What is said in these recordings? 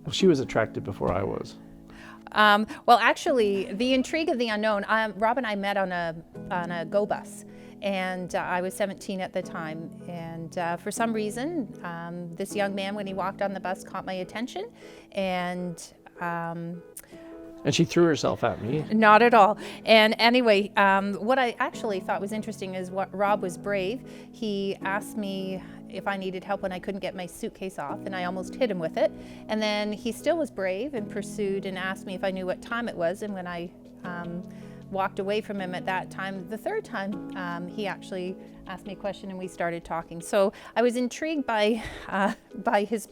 Well, she was attracted before I was. Well, actually, the intrigue of the unknown. Rob and I met on a go bus, and I was 17 at the time. And for some reason, this young man, when he walked on the bus, caught my attention, and. And she threw herself at me. Not at all. And anyway, what I actually thought was interesting is what Rob was brave. He asked me if I needed help when I couldn't get my suitcase off, and I almost hit him with it. And then he still was brave and pursued and asked me if I knew what time it was. And when I walked away from him at that time, the third time, he actually asked me a question and we started talking. So I was intrigued by his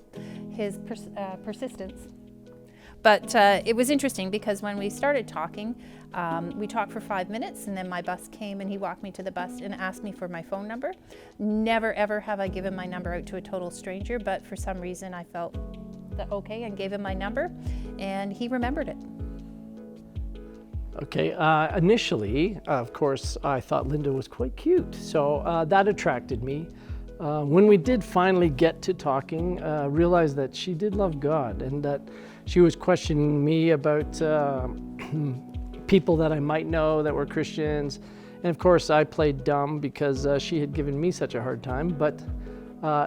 persistence. But it was interesting because when we started talking, we talked for 5 minutes, and then my bus came and he walked me to the bus and asked me for my phone number. Never ever have I given my number out to a total stranger, but for some reason I felt that okay and gave him my number, and he remembered it. Okay, initially, of course, I thought Lynda was quite cute, so that attracted me. When we did finally get to talking, realized that she did love God and that she was questioning me about people that I might know that were Christians. And of course, I played dumb because she had given me such a hard time, but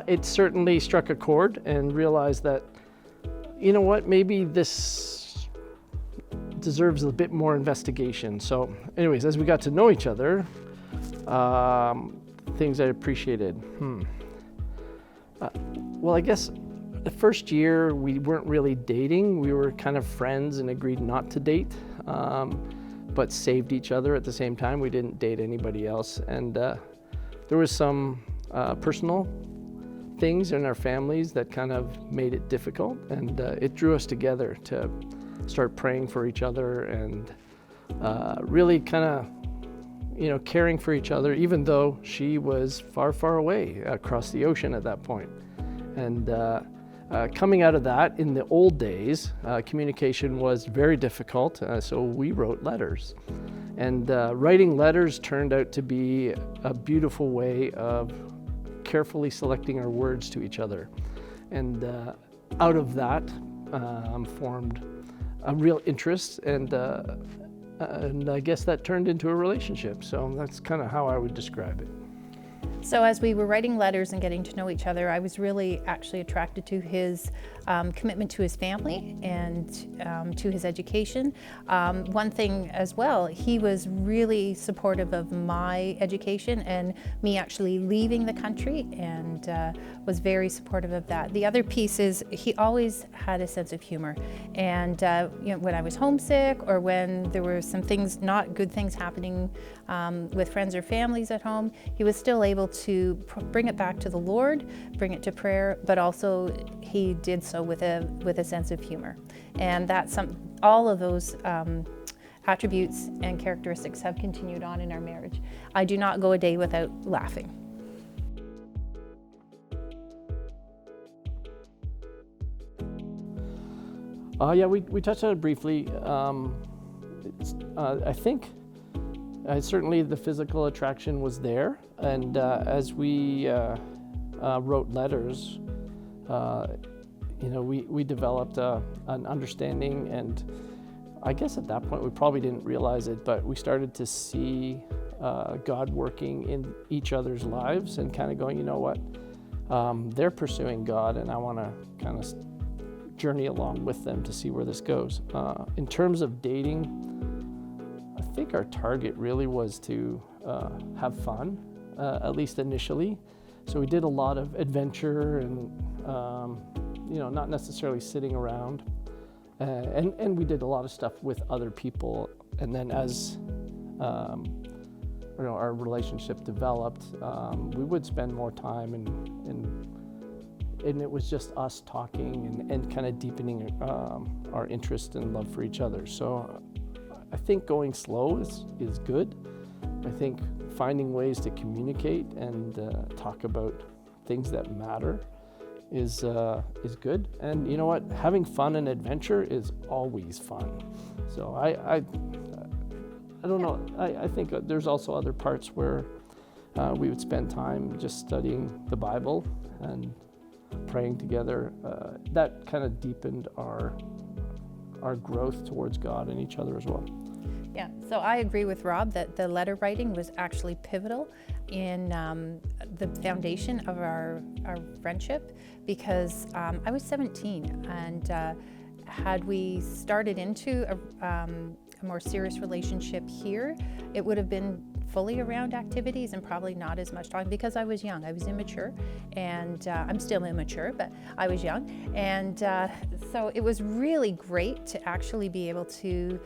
it certainly struck a chord and realized that, you know what, maybe this deserves a bit more investigation. So anyways, as we got to know each other, things I appreciated. Well, I guess the first year we weren't really dating. We were kind of friends and agreed not to date, but saved each other at the same time. We didn't date anybody else. And there was some personal things in our families that kind of made it difficult. And it drew us together to start praying for each other and really kind of caring for each other, even though she was far, far away across the ocean at that point. And coming out of that, in the old days, communication was very difficult, so we wrote letters. And writing letters turned out to be a beautiful way of carefully selecting our words to each other. And out of that formed a real interest, and I guess that turned into a relationship. So that's kind of how I would describe it. So as we were writing letters and getting to know each other, I was really actually attracted to his commitment to his family and to his education. One thing as well, he was really supportive of my education and me actually leaving the country, and was very supportive of that. The other piece is he always had a sense of humor, and when I was homesick or when there were some things, not good things happening with friends or families at home, he was still able to bring it back to the Lord, bring it to prayer, but also he did so with a sense of humor. And that's all of those attributes and characteristics have continued on in our marriage. I do not go a day without laughing. Yeah, we touched on it briefly. I think certainly the physical attraction was there, and as we wrote letters, we developed an understanding, and I guess at that point we probably didn't realize it, but we started to see God working in each other's lives and kind of going, you know what, they're pursuing God, and I want to kind of journey along with them to see where this goes. In terms of dating, I think our target really was to have fun, at least initially. So we did a lot of adventure and, not necessarily sitting around. And we did a lot of stuff with other people. And then as our relationship developed, we would spend more time and it was just us talking and kind of deepening our interest and love for each other. So I think going slow is good. I think finding ways to communicate and talk about things that matter is good. And you know what? Having fun and adventure is always fun. So I don't know. I think there's also other parts where we would spend time just studying the Bible and praying together. That kind of deepened our growth towards God and each other as well. Yeah, so I agree with Rob that the letter writing was actually pivotal in the foundation of our friendship, because I was 17, and had we started into a more serious relationship here, it would have been fully around activities and probably not as much talking, because I was young, I was immature, and I'm still immature, but I was young, and so it was really great to actually be able to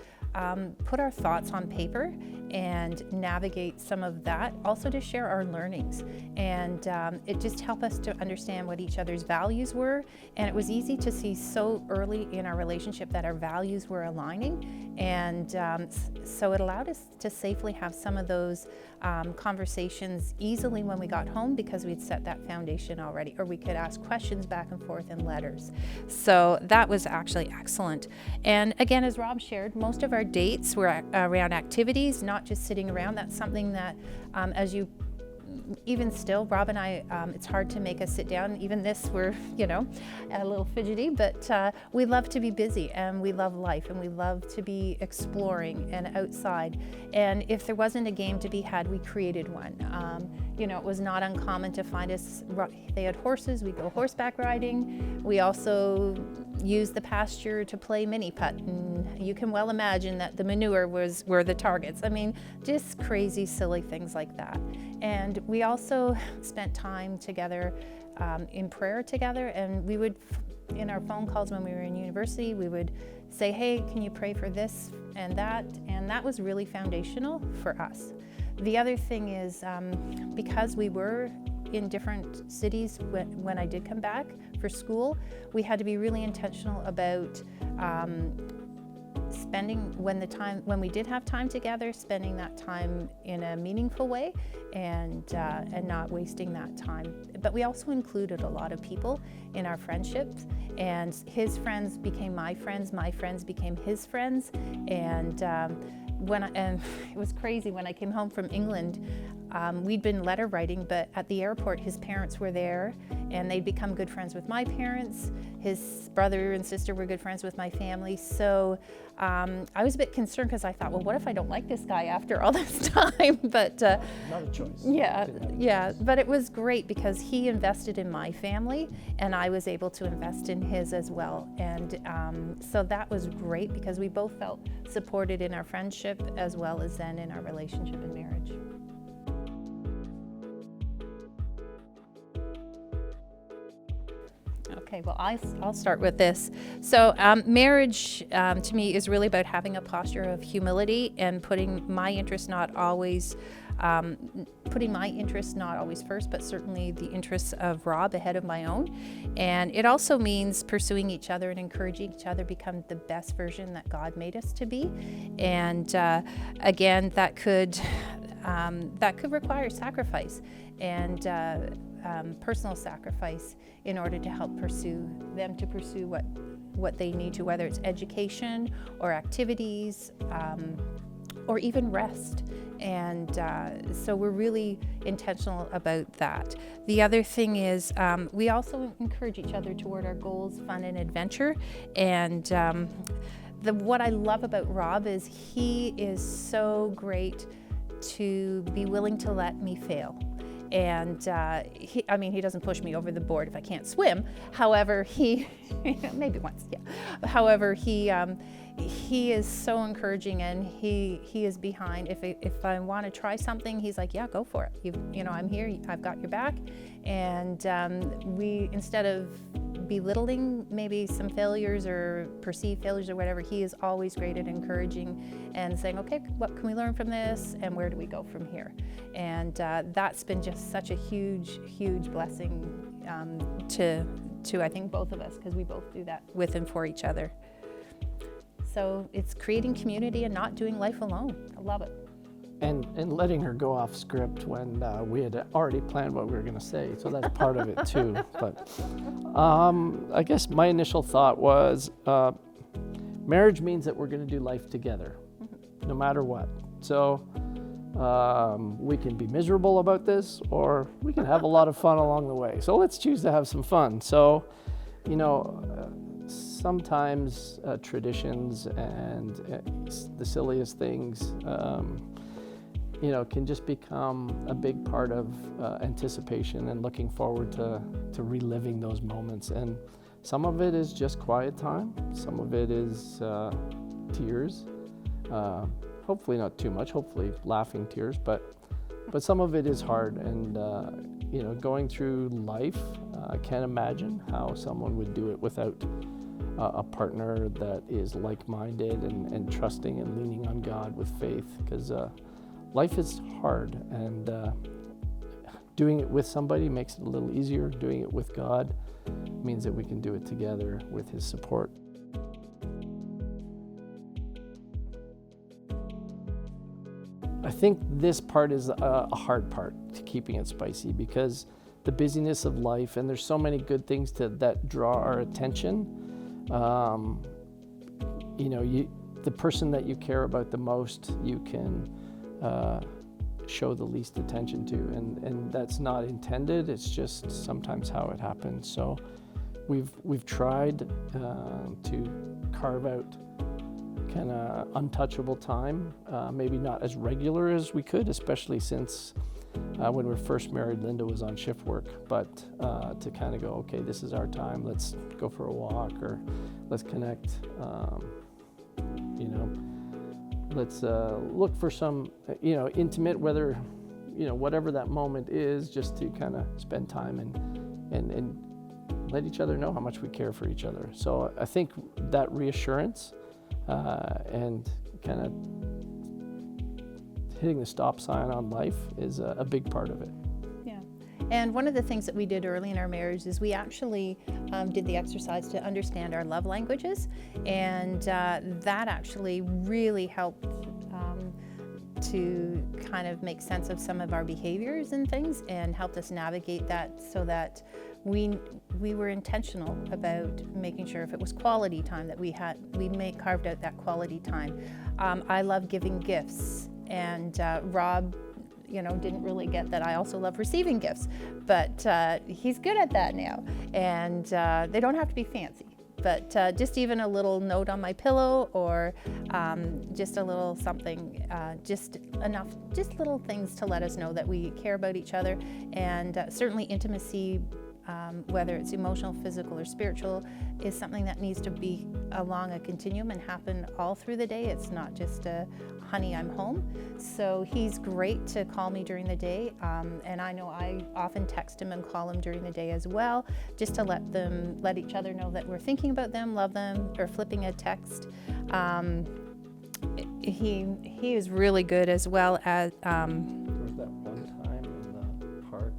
put our thoughts on paper and navigate some of that, also to share our learnings, and it just helped us to understand what each other's values were, and it was easy to see so early in our relationship that our values were aligning, and so it allowed us to safely have some of those conversations easily when we got home, because we'd set that foundation already, or we could ask questions back and forth in letters. So that was actually excellent. And again, as Rob shared, most of our dates were around activities, not just sitting around. That's something that even still, Rob and I, it's hard to make us sit down. Even this, we're, a little fidgety, but we love to be busy, and we love life, and we love to be exploring and outside. And if there wasn't a game to be had, we created one. It was not uncommon to find us, they had horses, we'd go horseback riding. We also used the pasture to play mini putt, and you can well imagine that the manure were the targets. I mean, just crazy, silly things like that. And we also spent time together in prayer together, and we would, in our phone calls when we were in university, we would say, hey, can you pray for this and that was really foundational for us. The other thing is, because we were in different cities when I did come back for school, we had to be really intentional about spending when we did have time together, spending that time in a meaningful way, and not wasting that time. But we also included a lot of people in our friendships, and his friends became my friends became his friends, and it was crazy when I came home from England. We'd been letter writing, but at the airport, his parents were there, and they'd become good friends with my parents. His brother and sister were good friends with my family. So I was a bit concerned, because I thought, well, what if I don't like this guy after all this time? But not a choice. Yeah. But it was great, because he invested in my family, and I was able to invest in his as well. And so that was great, because we both felt supported in our friendship as well as then in our relationship and marriage. Okay, well, I'll start with this. So marriage to me is really about having a posture of humility and putting my interests not always first, but certainly the interests of Rob ahead of my own. And it also means pursuing each other and encouraging each other become the best version that God made us to be. And again, that could require sacrifice and personal sacrifice in order to help pursue what they need to, whether it's education or activities or even rest. And so we're really intentional about that. The other thing is we also encourage each other toward our goals, fun and adventure. And what I love about Rob is he is so great to be willing to let me fail. And he doesn't push me over the board if I can't swim. However, maybe once, yeah. However, he is so encouraging, and he is behind. If I want to try something, he's like, yeah, go for it. I'm here. I've got your back. And we, instead of belittling maybe some failures or perceived failures or whatever, he is always great at encouraging and saying, okay, what can we learn from this, and where do we go from here? And that's been just such a huge, huge blessing to I think both of us, because we both do that with and for each other. So it's creating community and not doing life alone. I love it. And letting her go off script when we had already planned what we were going to say. So that's part of it too. But I guess my initial thought was marriage means that we're going to do life together, no matter what. So we can be miserable about this, or we can have a lot of fun along the way. So let's choose to have some fun. So, sometimes traditions and the silliest things, can just become a big part of anticipation and looking forward to reliving those moments. And some of it is just quiet time. Some of it is tears. Hopefully not too much, hopefully laughing tears, but some of it is hard. And, going through life, I can't imagine how someone would do it without a partner that is like-minded and trusting and leaning on God with faith, because life is hard, and doing it with somebody makes it a little easier. Doing it with God means that we can do it together with His support. I think this part is a hard part to keeping it spicy, because the busyness of life, and there's so many good things that draw our attention. The person that you care about the most, you can show the least attention to, and that's not intended. It's just sometimes how it happens. So we've tried to carve out kind of untouchable time, maybe not as regular as we could, especially since when we were first married, Lynda was on shift work, but to kind of go, okay, this is our time, let's go for a walk, or let's connect, let's look for some, intimate, whether, whatever that moment is, just to kind of spend time and let each other know how much we care for each other. So I think that reassurance and kind of hitting the stop sign on life is a big part of it. Yeah. And one of the things that we did early in our marriage is we actually did the exercise to understand our love languages, and that actually really helped to kind of make sense of some of our behaviors and things, and helped us navigate that, so that we were intentional about making sure if it was quality time that we carved out that quality time. I love giving gifts, and Rob, didn't really get that I also love receiving gifts, but he's good at that now. And they don't have to be fancy, but just even a little note on my pillow, or just a little something, just little things to let us know that we care about each other. And certainly intimacy, whether it's emotional, physical, or spiritual, is something that needs to be along a continuum and happen all through the day. It's not just a honey, I'm home. So he's great to call me during the day, and I know I often text him and call him during the day as well, just to let each other know that we're thinking about them, love them, or flipping a text. He is really good as well as. There was that one time in the park.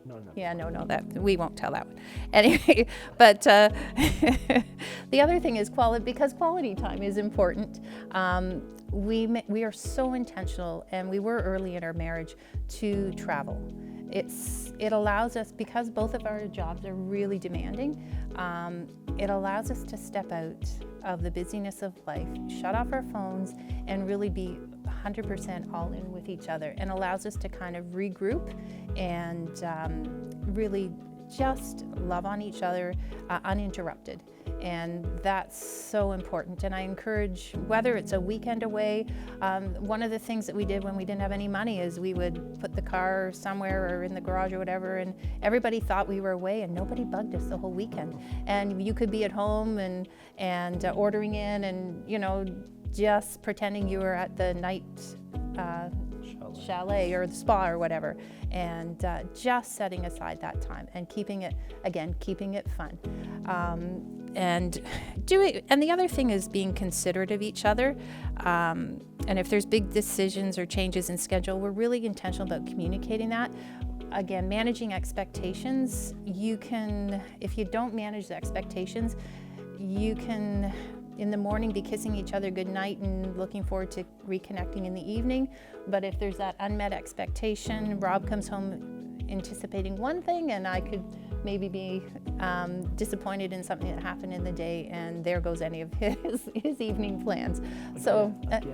No. Yeah, no, that we won't tell that one. Anyway, but the other thing is because quality time is important. We are so intentional, and we were early in our marriage, to travel. It allows us, because both of our jobs are really demanding, it allows us to step out of the busyness of life, shut off our phones, and really be 100% all in with each other, and allows us to kind of regroup and really just love on each other uninterrupted. And that's so important. And I encourage, whether it's a weekend away, one of the things that we did when we didn't have any money is we would put the car somewhere or in the garage or whatever, and everybody thought we were away, and nobody bugged us the whole weekend. And you could be at home and ordering in, and just pretending you were at the night chalet or the spa or whatever, and just setting aside that time and keeping it fun. And the other thing is being considerate of each other. And if there's big decisions or changes in schedule, we're really intentional about communicating that. Again, managing expectations. If you don't manage the expectations, you can, in the morning, be kissing each other goodnight and looking forward to reconnecting in the evening. But if there's that unmet expectation, Rob comes home anticipating one thing, and I could maybe be disappointed in something that happened in the day, and there goes any of his evening plans. So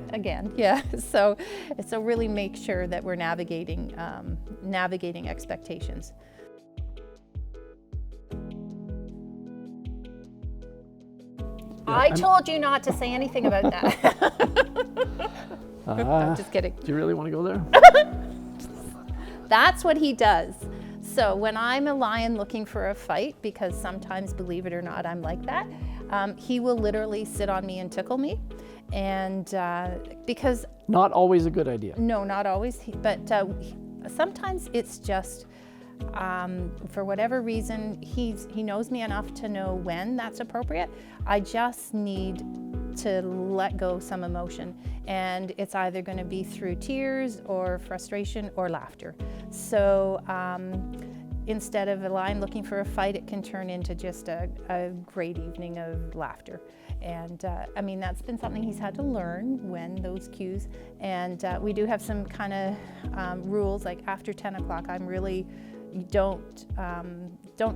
again, yeah. So really make sure that we're navigating expectations. I told you not to say anything about that. I'm just kidding. Do you really want to go there? That's what he does. So when I'm a lion looking for a fight, because sometimes, believe it or not, I'm like that, he will literally sit on me and tickle me. And because... Not always a good idea. No, not always. But sometimes it's just, for whatever reason, he knows me enough to know when that's appropriate. I just need to let go some emotion, and it's either going to be through tears or frustration or laughter. So instead of a lion looking for a fight, it can turn into just a great evening of laughter. And I mean, that's been something he's had to learn, when those cues. And we do have some kind of rules, like after 10 o'clock, I'm really, don't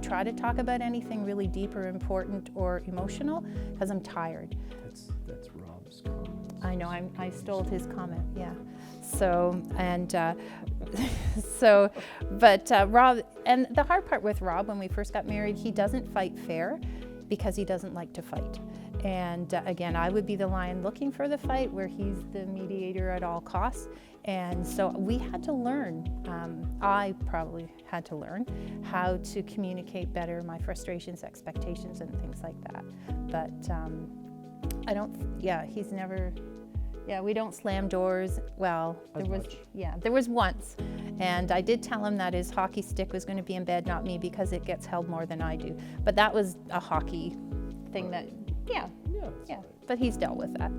try to talk about anything really deep or important or emotional, because I'm tired. That's Rob's comment. I know, I stole his comment, yeah. So, and but Rob, and the hard part with Rob, when we first got married, he doesn't fight fair because he doesn't like to fight. And again, I would be the lion looking for the fight, where he's the mediator at all costs. And so we had to learn, I probably had to learn how to communicate better my frustrations, expectations, and things like that. But I don't, he's never, we don't slam doors. Well, there was once. And I did tell him that his hockey stick was going to be in bed, not me, because it gets held more than I do. But that was a hockey thing that, but he's dealt with that.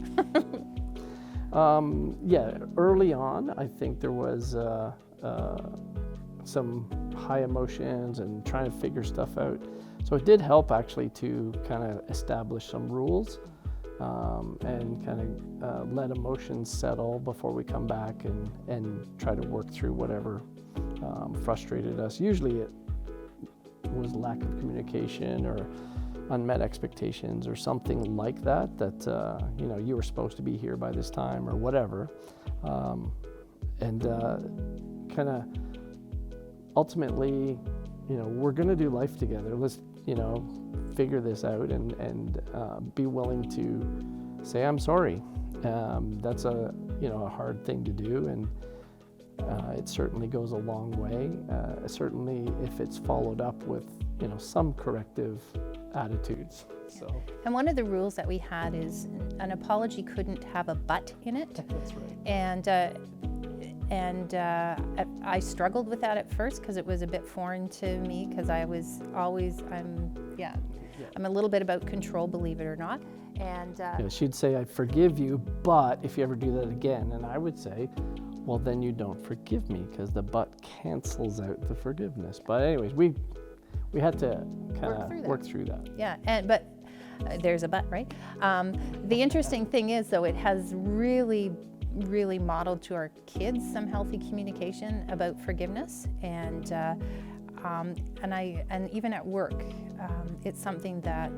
Early on, I think there was some high emotions and trying to figure stuff out. So it did help actually to kind of establish some rules and kind of let emotions settle before we come back and try to work through whatever frustrated us. Usually it was lack of communication or unmet expectations or something like that, you were supposed to be here by this time or whatever. And kind of ultimately, we're going to do life together. Let's, figure this out and be willing to say, I'm sorry. That's a hard thing to do. And it certainly goes a long way. Certainly if it's followed up with, some corrective attitudes. So. And one of the rules that we had is an apology couldn't have a but in it. That's right. And I struggled with that at first, because it was a bit foreign to me, because I was always, I'm a little bit about control, believe it or not. And she'd say, I forgive you, but if you ever do that again, and I would say, well, then you don't forgive me, because the but cancels out the forgiveness. But anyways, we had to kind of work through that. Yeah, but there's a but, right? The interesting thing is, though, it has really modeled to our kids some healthy communication about forgiveness, and even at work, it's something that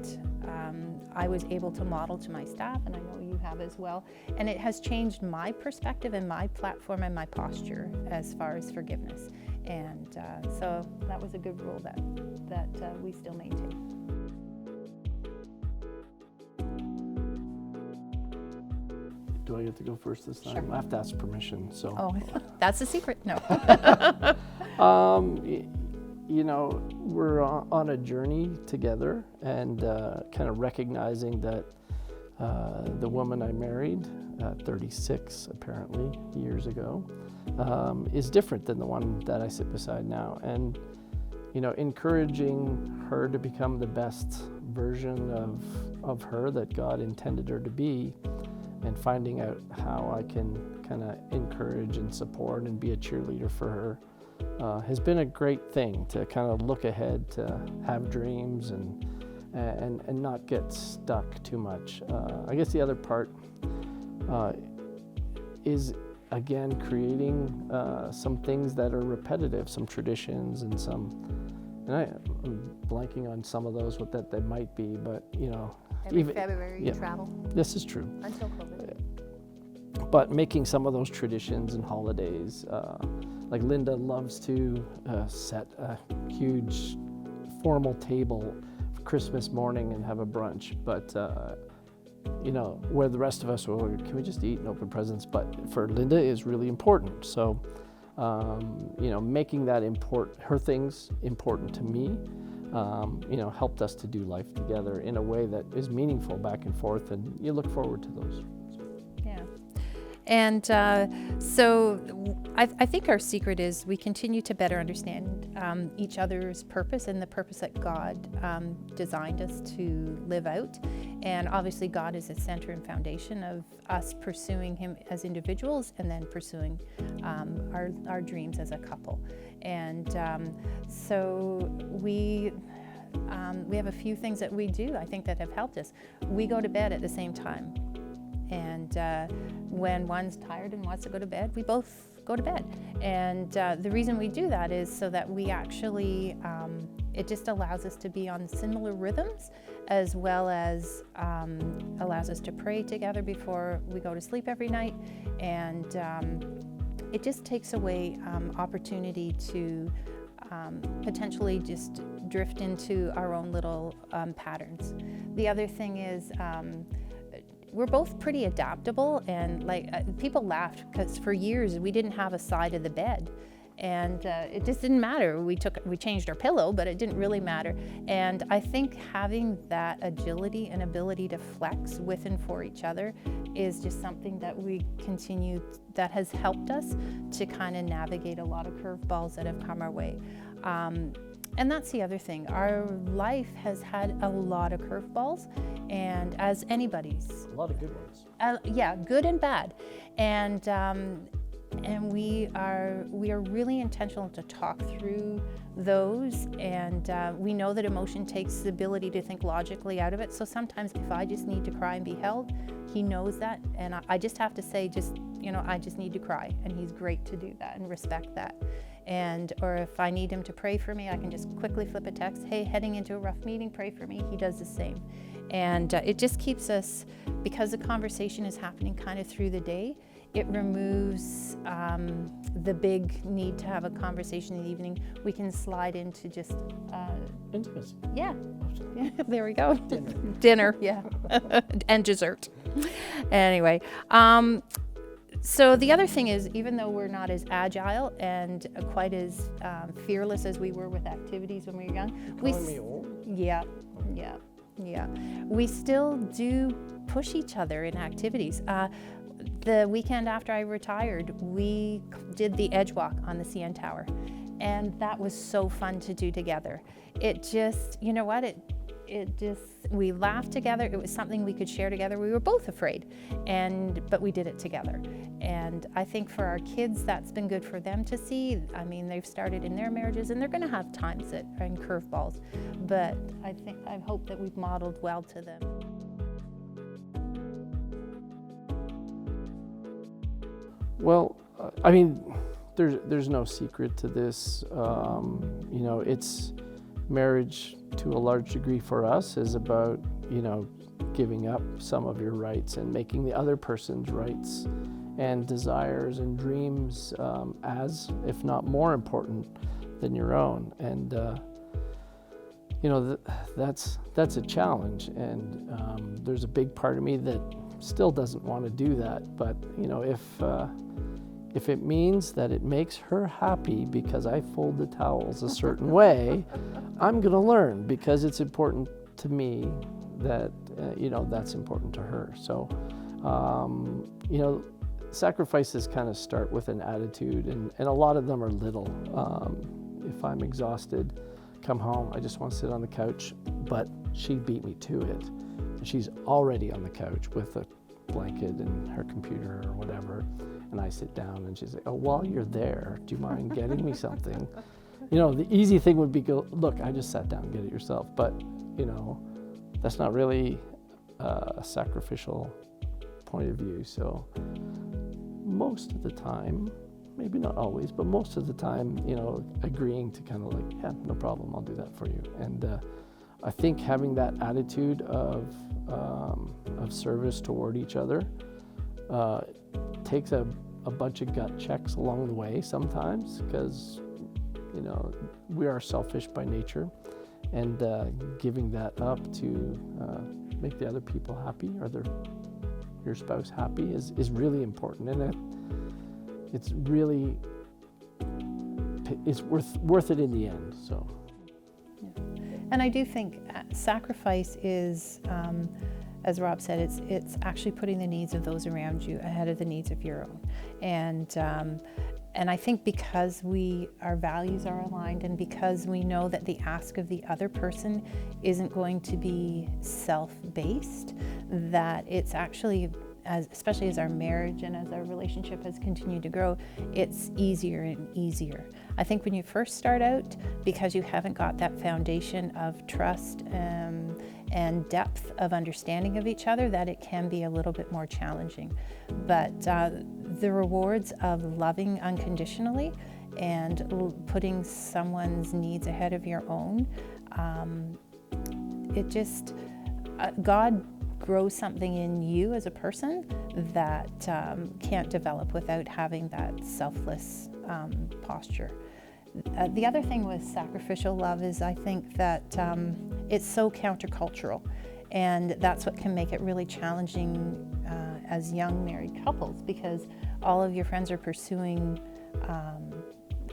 I was able to model to my staff, and I know you have as well. And it has changed my perspective and my platform and my posture as far as forgiveness. And so that was a good rule that we still maintain. Do I get to go first this time? Sure. I have to ask permission. So. Oh, that's a secret. No. We're on a journey together, and kind of recognizing that the woman I married, 36 apparently years ago, is different than the one that I sit beside now, and encouraging her to become the best version of her that God intended her to be, and finding out how I can kind of encourage and support and be a cheerleader for her has been a great thing, to kind of look ahead, to have dreams and not get stuck too much. I guess the other part is, again, creating some things that are repetitive, some traditions and some And I'm blanking on some of those, what that they might be, but Every February you travel. This is true. Until COVID. But making some of those traditions and holidays, like Lynda loves to set a huge formal table for Christmas morning and have a brunch, but where the rest of us will, can we just eat and open presents? But for Lynda is really important. So, making that her things important to me, helped us to do life together in a way that is meaningful back and forth, and you look forward to those. Yeah. And so I think our secret is we continue to better understand each other's purpose and the purpose that God designed us to live out. And obviously God is the center and foundation of us pursuing Him as individuals and then pursuing our dreams as a couple. And so we have a few things that we do, I think, that have helped us. We go to bed at the same time. And when one's tired and wants to go to bed, we both go to bed. And the reason we do that is so that we actually, it just allows us to be on similar rhythms, as well as allows us to pray together before we go to sleep every night. And it just takes away opportunity to potentially just drift into our own little patterns. The other thing is, we're both pretty adaptable, and people laughed because for years we didn't have a side of the bed, and it just didn't matter. We changed our pillow, but it didn't really matter. And I think having that agility and ability to flex with and for each other is just something that that has helped us to kind of navigate a lot of curveballs that have come our way. And that's the other thing. Our life has had a lot of curveballs, and as anybody's. A lot of good ones. Yeah, good and bad. And we are really intentional to talk through those, and we know that emotion takes the ability to think logically out of it. So sometimes if I just need to cry and be held, he knows that, and I just have to say, I just need to cry, and he's great to do that and respect that. Or if I need him to pray for me, I can just quickly flip a text, hey, heading into a rough meeting, pray for me. He does the same. And it just keeps us, because the conversation is happening kind of through the day, it removes the big need to have a conversation in the evening. We can slide into just intimacy. Yeah. There we go. Dinner, yeah. And dessert. Anyway, so the other thing is, even though we're not as agile and quite as fearless as we were with activities when we were young, Me old? Yeah. We still do push each other in activities. The weekend after I retired, we did the edge walk on the CN Tower, and that was so fun to do together. It just, we laughed together. It was something we could share together. We were both afraid, but we did it together. And I think for our kids, that's been good for them to see. I mean, they've started in their marriages, and they're going to have times that are in curveballs. But I hope that we've modeled well to them. Well, there's no secret to this. It's marriage to a large degree for us is about, giving up some of your rights and making the other person's rights and desires and dreams as, if not more important than your own. And, that's a challenge. And there's a big part of me that still doesn't want to do that. But, if it means that it makes her happy because I fold the towels a certain way, I'm going to learn, because it's important to me that, that's important to her. So, sacrifices kind of start with an attitude, and a lot of them are little. If I'm exhausted, come home, I just want to sit on the couch, but she beat me to it. She's already on the couch with a blanket and her computer or whatever. And I sit down and she's like, oh, while you're there, do you mind getting me something? The easy thing would be go, look, I just sat down, get it yourself. But, that's not really a sacrificial point of view. So most of the time, maybe not always, but most of the time, you know, agreeing to kind of like, yeah, no problem, I'll do that for you. And I think having that attitude of service toward each other takes a bunch of gut checks along the way sometimes, because, you know, we are selfish by nature, and giving that up to make the other people happy, or your spouse happy, is really important. And it's really, it's worth it in the end. So. And I do think sacrifice is, as Rob said, it's actually putting the needs of those around you ahead of the needs of your own. And I think because our values are aligned, and because we know that the ask of the other person isn't going to be self-based, that it's actually, especially as our marriage and as our relationship has continued to grow, it's easier and easier. I think when you first start out, because you haven't got that foundation of trust and depth of understanding of each other, that it can be a little bit more challenging. But the rewards of loving unconditionally and putting someone's needs ahead of your own, God grows something in you as a person that can't develop without having that selfless posture. The other thing with sacrificial love is, I think that it's so countercultural, and that's what can make it really challenging as young married couples, because all of your friends are pursuing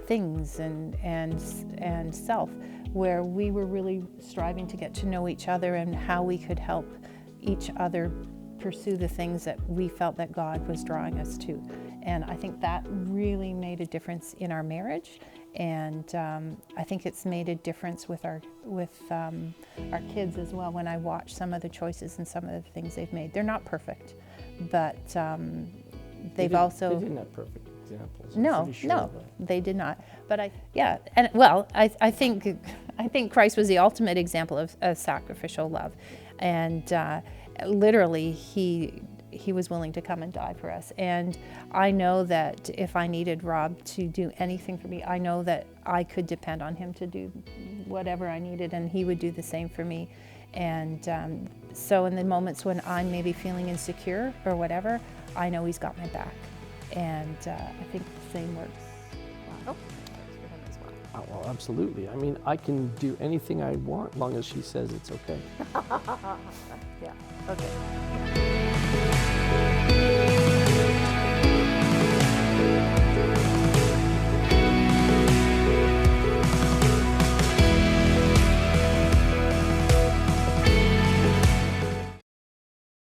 things and self, where we were really striving to get to know each other and how we could help each other pursue the things that we felt that God was drawing us to. And I think that really made a difference in our marriage, and I think it's made a difference with our kids as well. When I watch some of the choices and some of the things they've made, they're not perfect, but they didn't have perfect examples. No, they did not. But I think Christ was the ultimate example of sacrificial love, and literally he was willing to come and die for us. And I know that if I needed Rob to do anything for me, I know that I could depend on him to do whatever I needed, and he would do the same for me. And so in the moments when I'm maybe feeling insecure or whatever, I know he's got my back. And I think the same works. Wow. For him as well. Oh, well, absolutely. I mean, I can do anything I want, long as she says it's okay. Yeah. Okay.